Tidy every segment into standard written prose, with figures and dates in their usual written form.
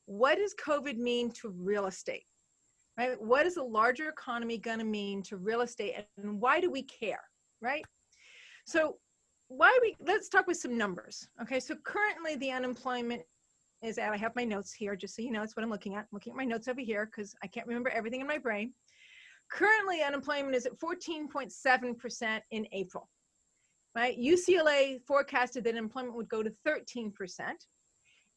what does COVID mean to real estate? Right? What is the larger economy going to mean to real estate, and why do we care? Right? So let's talk with some numbers. Okay, so currently the unemployment is at, I have my notes here, just so you know, it's what I'm looking at. I'm looking at my notes over here because I can't remember everything in my brain. Currently, unemployment is at 14.7% in April, right? UCLA forecasted that employment would go to 13%,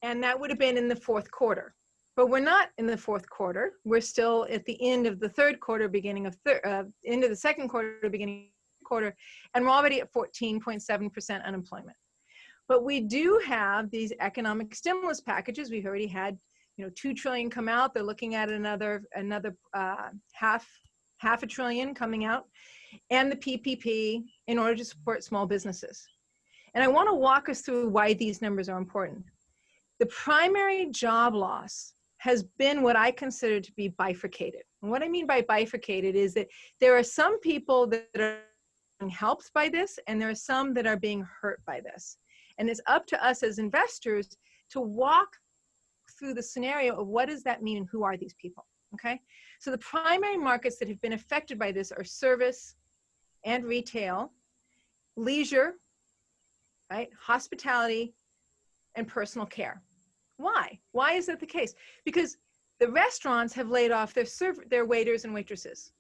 and that would have been in the fourth quarter. But we're not in the fourth quarter. We're still at the end of the third quarter, beginning of end of the second quarter, beginning of the quarter, and we're already at 14.7% unemployment. But we do have these economic stimulus packages. We've already had, $2 trillion come out. They're looking at another half a trillion coming out, and the PPP in order to support small businesses. And I want to walk us through why these numbers are important. The primary job loss has been what I consider to be bifurcated. And what I mean by bifurcated is that there are some people that are being helped by this, and there are some that are being hurt by this. And it's up to us as investors to walk through the scenario of what does that mean and who are these people, okay? So the primary markets that have been affected by this are service and retail, leisure, right, hospitality, and personal care. Why? Why is that the case? Because the restaurants have laid off their waiters and waitresses.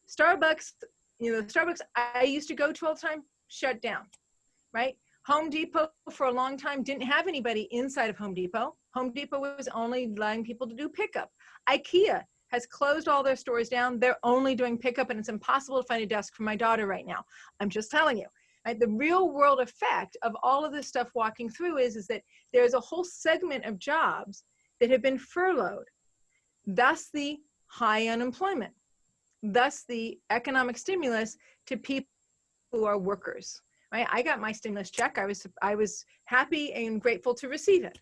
Starbucks, the Starbucks I used to go to all the time, shut down, right? Home Depot for a long time didn't have anybody inside of Home Depot. Home Depot was only allowing people to do pickup. IKEA has closed all their stores down. They're only doing pickup, and it's impossible to find a desk for my daughter right now. I'm just telling you. Right? The real world effect of all of this stuff walking through is that there's a whole segment of jobs that have been furloughed, thus the high unemployment, thus the economic stimulus to people who are workers. Right? I got my stimulus check. I was happy and grateful to receive it.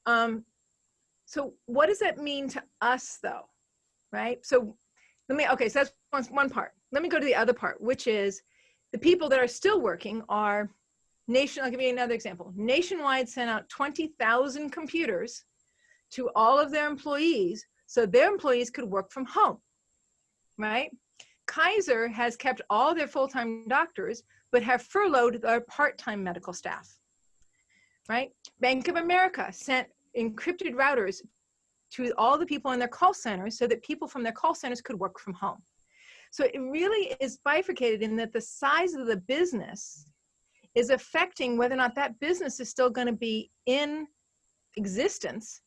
So what does that mean to us though? Right? So so that's one part. Let me go to the other part, which is the people that are still working are I'll give you another example. Nationwide sent out 20,000 computers to all of their employees so their employees could work from home, right? Kaiser has kept all their full-time doctors, but have furloughed their part-time medical staff, right? Bank of America sent encrypted routers to all the people in their call centers so that people from their call centers could work from home. So it really is bifurcated in that the size of the business is affecting whether or not that business is still going to be in existence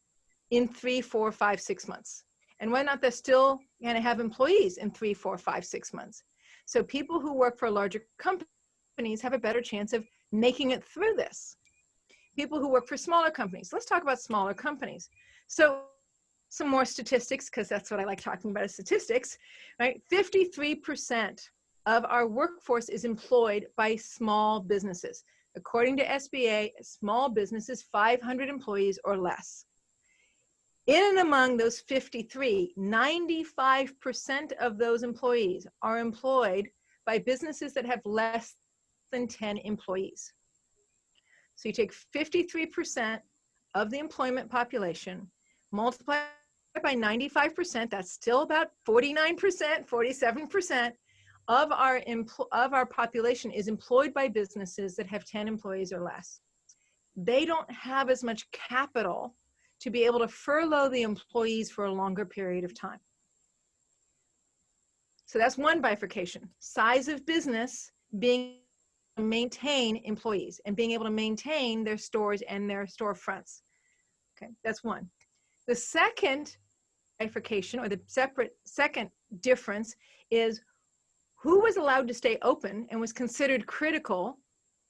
in 3, 4, 5, 6 months. And whether or not they're still going to have employees in 3, 4, 5, 6 months. So people who work for larger companies have a better chance of making it through this. People who work for smaller companies. Let's talk about smaller companies. So some more statistics, because that's what I like talking about is statistics, right? 53% of our workforce is employed by small businesses. According to SBA, small businesses, 500 employees or less. In and among those 53, 95% of those employees are employed by businesses that have less than 10 employees. So you take 53% of the employment population, multiply by 95%, that's still about 49%, 47% of our population is employed by businesses that have 10 employees or less. They don't have as much capital to be able to furlough the employees for a longer period of time. So that's one bifurcation. Size of business being able to maintain employees and being able to maintain their stores and their storefronts. Okay, that's one. The second bifurcation, or the second difference, is who was allowed to stay open and was considered critical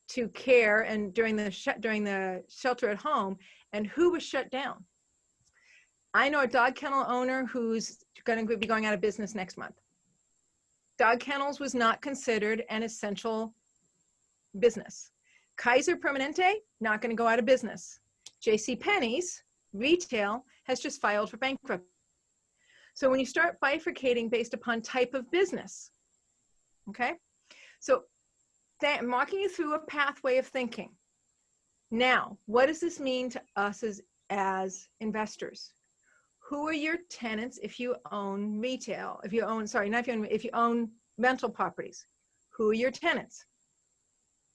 to care and during the shelter at home, and who was shut down. I know a dog kennel owner who's going to be going out of business next month. Dog kennels was not considered an essential business. Kaiser Permanente, not going to go out of business. JCPenney's retail has just filed for bankruptcy. So when you start bifurcating based upon type of business, okay? So I'm walking you through a pathway of thinking. Now, what does this mean to us as investors? who are your tenants if you own retail, if you own, sorry, not if you own, if you own rental properties? Who are your tenants?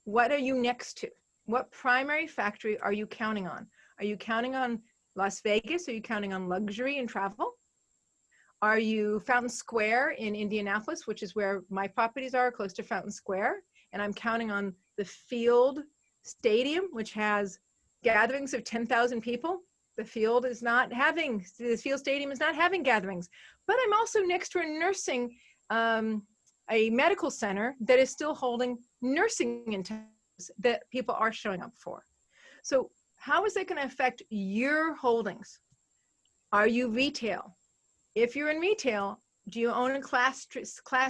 What are you next to? What primary factory are you counting on? Are you counting on Las Vegas? Are you counting on luxury and travel? Are you Fountain Square in Indianapolis, which is where my properties are, close to Fountain Square? And I'm counting on the Field Stadium, which has gatherings of 10,000 people. The Field Stadium is not having gatherings. But I'm also next to a nursing, a medical center that is still holding nursing intensives that people are showing up for. So how is that going to affect your holdings? Are you retail? If you're in retail, do you own a Class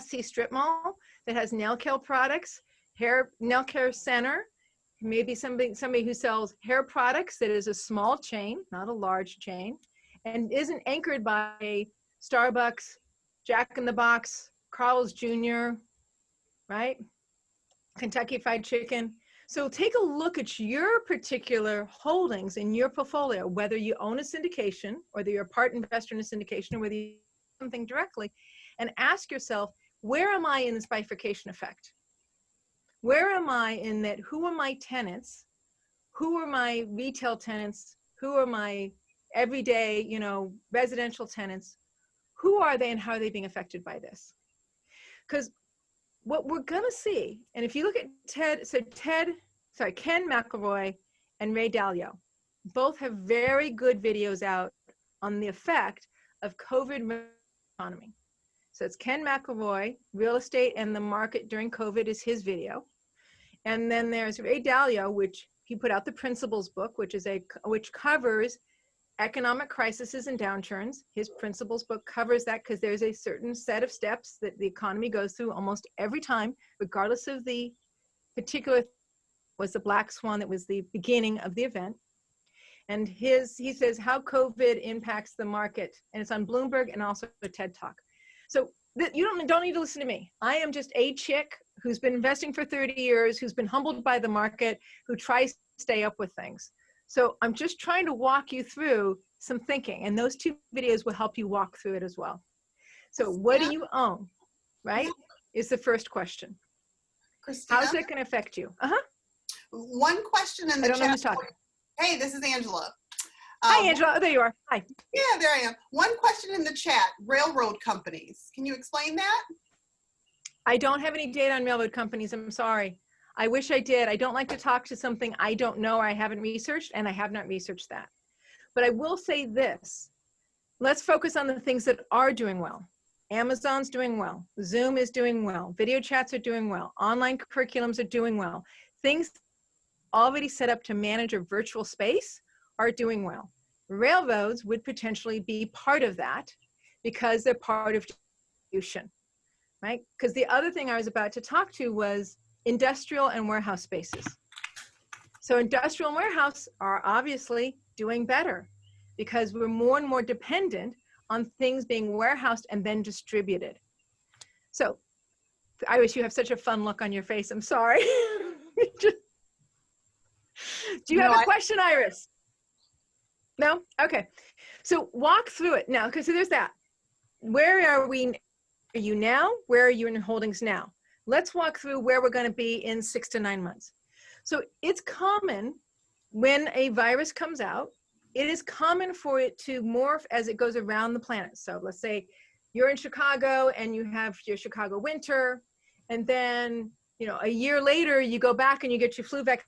C strip mall that has nail care products, nail care center, maybe somebody who sells hair products that is a small chain, not a large chain, and isn't anchored by a Starbucks, Jack in the Box, Carl's Jr., right? Kentucky Fried Chicken. So take a look at your particular holdings in your portfolio, whether you own a syndication, or whether you're a part investor in a syndication, or whether you do something directly, and ask yourself, where am I in this bifurcation effect? Where am I in that? Who are my tenants? Who are my retail tenants? Who are my everyday, residential tenants? Who are they and how are they being affected by this? Because what we're gonna see, and if you look at Ken McElroy and Ray Dalio, both have very good videos out on the effect of COVID economy. So it's Ken McElroy, Real Estate and the Market During COVID is his video. And then there's Ray Dalio, which he put out the Principles book, which covers economic crises and downturns. His Principles book covers that because there's a certain set of steps that the economy goes through almost every time, regardless of the particular was the black swan that was the beginning of the event. And he says how COVID impacts the market, and it's on Bloomberg and also a TED Talk. So you don't need to listen to me. I am just a chick who's been investing for 30 years, who's been humbled by the market, who tries to stay up with things. So I'm just trying to walk you through some thinking, and those two videos will help you walk through it as well. So what do you own, right, is the first question. Christina? How's that going to affect you? One question in the I don't know chat. who's talking. Hey, this is Angela. Hi, Angela. Oh, there you are. Hi. Yeah, there I am. One question in the chat, railroad companies. Can you explain that? I don't have any data on railroad companies. I'm sorry. I wish I did. I don't like to talk to something I don't know or I haven't researched, and I have not researched that. But I will say this. Let's focus on the things that are doing well. Amazon's doing well. Zoom is doing well. Video chats are doing well. Online curriculums are doing well. Things already set up to manage a virtual space are doing well. Railroads would potentially be part of that because they're part of distribution, right? Because the other thing I was about to talk to was industrial and warehouse spaces. So industrial and warehouse are obviously doing better because we're more and more dependent on things being warehoused and then distributed. So Iris, you have such a fun look on your face. I'm sorry. Do you have a question, Iris? No? Okay. So walk through it now, because there's that. Where are you now? Where are you in your holdings now? Let's walk through where we're going to be in 6 to 9 months. So it's common when a virus comes out, it is common for it to morph as it goes around the planet. So let's say you're in Chicago and you have your Chicago winter, and then, a year later you go back and you get your flu vaccine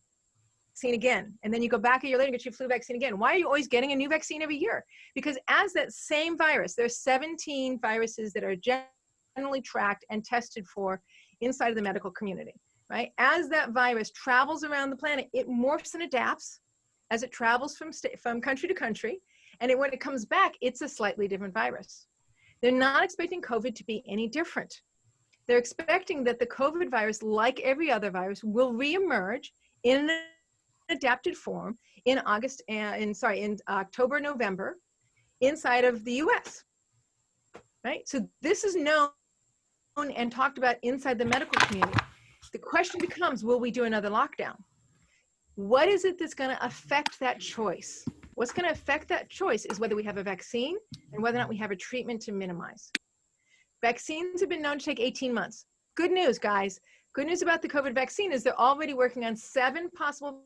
again. And then you go back a year later and get your flu vaccine again. Why are you always getting a new vaccine every year? Because as that same virus, there's 17 viruses that are generally tracked and tested for inside of the medical community, right? As that virus travels around the planet, it morphs and adapts as it travels from country to country. And when it comes back, it's a slightly different virus. They're not expecting COVID to be any different. They're expecting that the COVID virus, like every other virus, will reemerge in an adapted form in October, November, inside of the US, right? So this is known and talked about inside the medical community. The question becomes, will we do another lockdown? What is it that's going to affect that choice? What's going to affect that choice is whether we have a vaccine and whether or not we have a treatment to minimize. Vaccines have been known to take 18 months. Good news, guys. Good news about the COVID vaccine is they're already working on 7 possible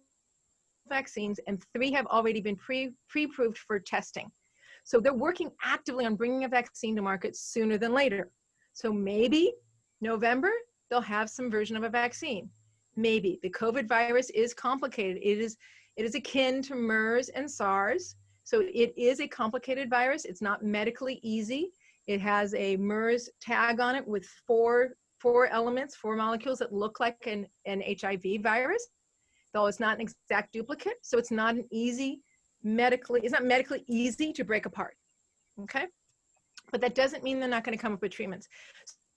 vaccines, and 3 have already been pre-approved for testing. So they're working actively on bringing a vaccine to market sooner than later. So maybe November, they'll have some version of a vaccine. Maybe. The COVID virus is complicated. It is akin to MERS and SARS. So it is a complicated virus. It's not medically easy. It has a MERS tag on it with four elements, 4 molecules that look like an HIV virus, though it's not an exact duplicate. So it's not medically easy to break apart, okay? But that doesn't mean they're not gonna come up with treatments.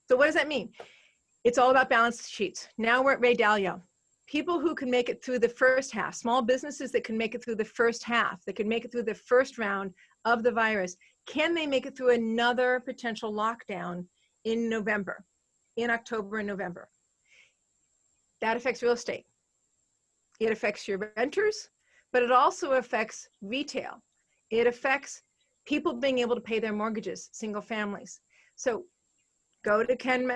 So what does that mean? It's all about balance sheets. Now we're at Ray Dalio. People who can make it through the first half, small businesses that can make it through the first half, that can make it through the first round of the virus, can they make it through another potential lockdown in November, in October and November? That affects real estate. It affects your renters, but it also affects retail. It affects people being able to pay their mortgages, single families. So go to Ken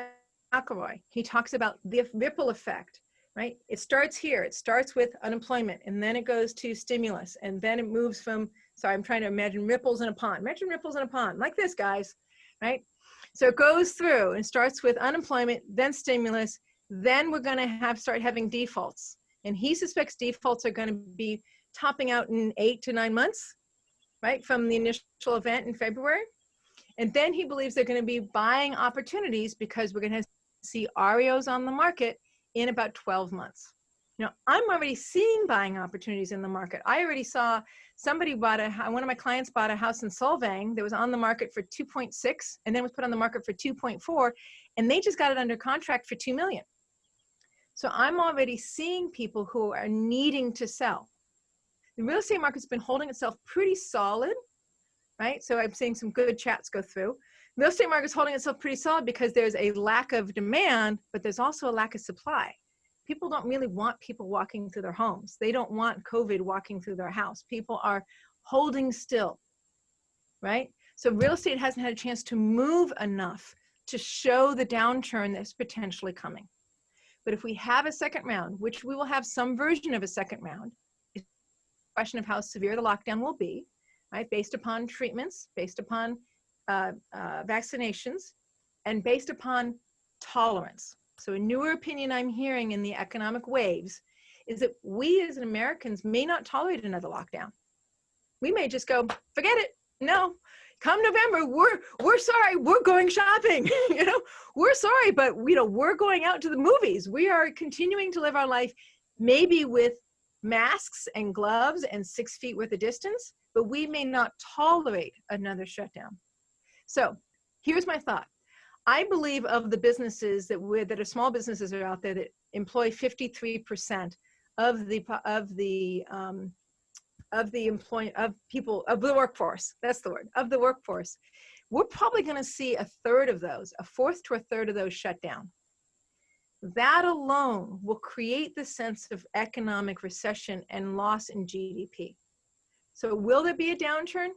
McElroy. He talks about the ripple effect, right? It starts here. It starts with unemployment, and then it goes to stimulus, and then it moves from, sorry, I'm trying to imagine ripples in a pond. Imagine ripples in a pond, like this, guys, right? So it goes through and starts with unemployment, then stimulus, then we're gonna start having defaults. And he suspects defaults are gonna be topping out in 8 to 9 months, right, from the initial event in February. And then he believes they're going to be buying opportunities because we're going to see REOs on the market in about 12 months. Now, I'm already seeing buying opportunities in the market. I already saw somebody one of my clients bought a house in Solvang that was on the market for 2.6 and then was put on the market for 2.4, and they just got it under contract for 2 million. So I'm already seeing people who are needing to sell. The real estate market's been holding itself pretty solid, right? So I'm seeing some good chats go through. Real estate market's holding itself pretty solid because there's a lack of demand, but there's also a lack of supply. People don't really want people walking through their homes. They don't want COVID walking through their house. People are holding still, right? So real estate hasn't had a chance to move enough to show the downturn that's potentially coming. But if we have a second round, which we will have some version of a second round, it's a question of how severe the lockdown will be, right? Based upon treatments, based upon vaccinations, and based upon tolerance. So a newer opinion I'm hearing in the economic waves is that we as Americans may not tolerate another lockdown. We may just go, forget it. No, come November, we're sorry, we're going shopping. We're sorry, but we're going out to the movies. We are continuing to live our life, maybe with masks and gloves and 6 feet worth of distance, but we may not tolerate another shutdown. So here's my thought. I believe of the businesses that are small businesses that are out there that employ 53% of the workforce. That's the word, of the workforce. We're probably going to see a fourth to a third of those shut down. That alone will create the sense of economic recession and loss in GDP. So will there be a downturn?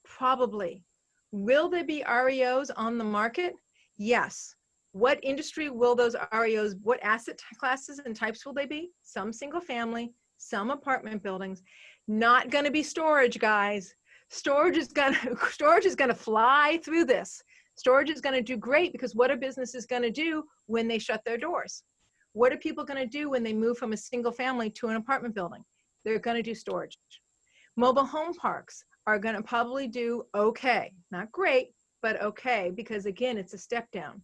Probably. Will there be REOs on the market? Yes. What industry will those REOs, what asset classes and types will they be? Some single family, some apartment buildings. Not going to be storage, guys. Storage is going to fly through this. Storage is going to do great because what are businesses going to do when they shut their doors? What are people going to do when they move from a single family to an apartment building? They're going to do storage. Mobile home parks are going to probably do okay. Not great, but okay, because again, it's a step down.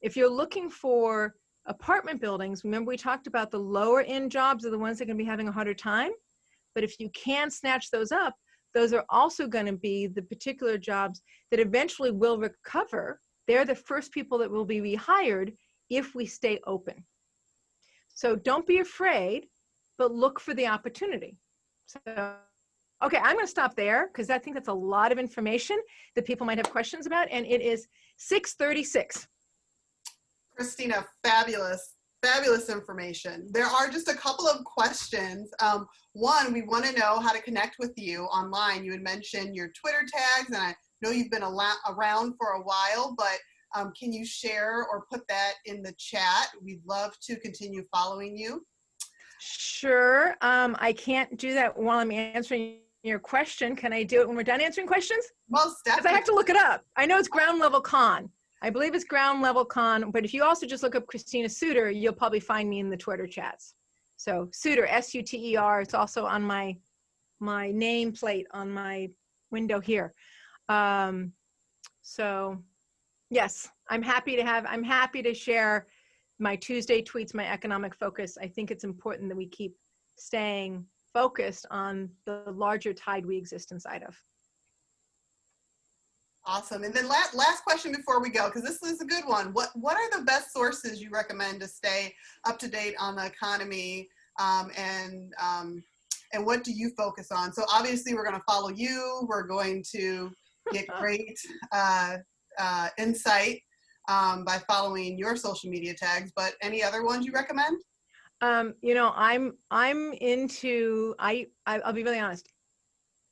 If you're looking for apartment buildings, remember we talked about the lower end jobs are the ones that are going to be having a harder time. But if you can snatch those up, those are also going to be the particular jobs that eventually will recover. They're the first people that will be rehired if we stay open. So don't be afraid, but look for the opportunity. So, okay, I'm going to stop there because I think that's a lot of information that people might have questions about, and it is 6:36. Christina, fabulous. Fabulous information. There are just a couple of questions. One, we want to know how to connect with you online. You had mentioned your Twitter tags, and I know you've been around for a while, but can you share or put that in the chat? We'd love to continue following you. Sure. I can't do that while I'm answering your question. Can I do it when we're done answering questions? Most Because definitely. I have to look it up. I know it's Ground Level Con. I believe it's Ground Level Con, but if you also just look up Christina Suter, you'll probably find me in the Twitter chats. So Suter, S-U-T-E-R. It's also on my nameplate on my window here. So yes, I'm happy to share my Tuesday tweets, my economic focus. I think it's important that we keep staying focused on the larger tide we exist inside of. Awesome. And then last question before we go, because this is a good one. What are the best sources you recommend to stay up to date on the economy, and what do you focus on? So obviously we're going to follow you. We're going to get great insight by following your social media tags, but any other ones you recommend? You know, I'm into, I'll be really honest.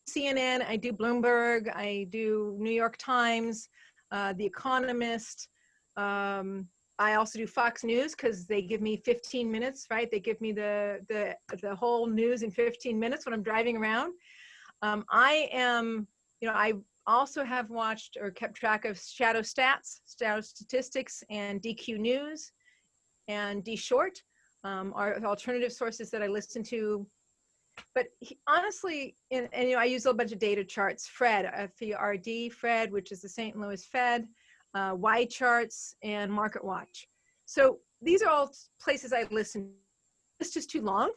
CNN, I do Bloomberg, I do New York Times, The Economist. I also do Fox News because they give me 15 minutes, right? They give me the whole news in 15 minutes when I'm driving around. I also have watched or kept track of Shadow Statistics, and DQ News, and D Short are alternative sources that I listen to. But honestly, and you know, I use a bunch of data charts. FRED, F-E-R-D, FRED, which is the St. Louis Fed, Y charts, and Market Watch. So these are all places I listen. It's just too long.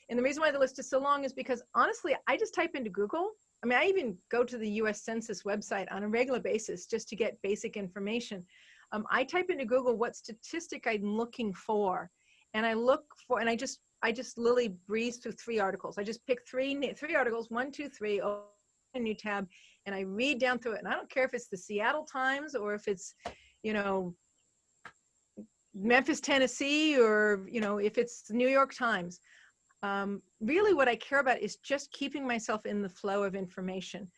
And the reason why the list is so long is because honestly, I just type into Google. I mean, I even go to the US Census website on a regular basis just to get basic information. I type into Google what statistic I'm looking for, and I look for, and I just literally breeze through 3 articles. I just pick three articles, 1, 2, 3, open a new tab, and I read down through it. And I don't care if it's the Seattle Times or if it's, you know, Memphis, Tennessee, or, you know, if it's the New York Times. Really what I care about is just keeping myself in the flow of information.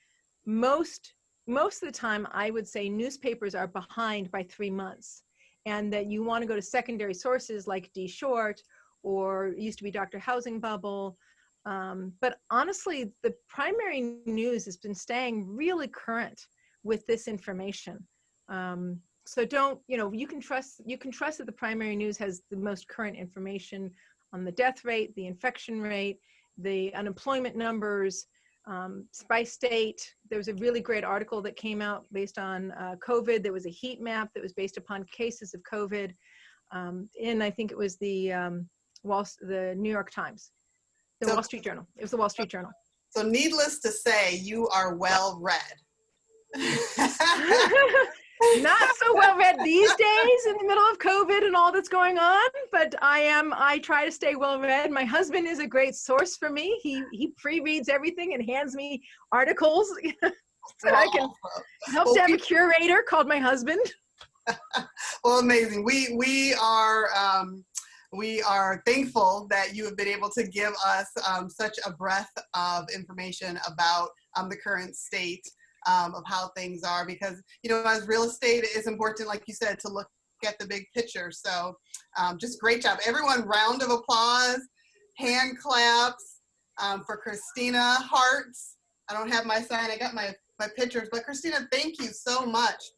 Most of the time, I would say newspapers are behind by 3 months, and that you want to go to secondary sources like D Short, or it used to be Dr. Housing Bubble. But honestly, the primary news has been staying really current with this information. So don't, you know, you can trust that the primary news has the most current information on the death rate, the infection rate, the unemployment numbers, by state. There was a really great article that came out based on COVID. There was a heat map that was based upon cases of COVID. And I think it was the New York Times, Wall Street Journal. It was the Wall Street Journal. So needless to say, you are well read. Not so well read these days in the middle of COVID and all that's going on, but I try to stay well read. My husband is a great source for me. He pre-reads everything and hands me articles so I can help to have a curator called my husband. Well, amazing. We are thankful that you have been able to give us such a breadth of information about the current state of how things are, because, you know, as real estate, it is important, like you said, to look at the big picture. So just great job. Everyone, round of applause, hand claps for Christina, hearts. I don't have my sign, I got my pictures, but Christina, thank you so much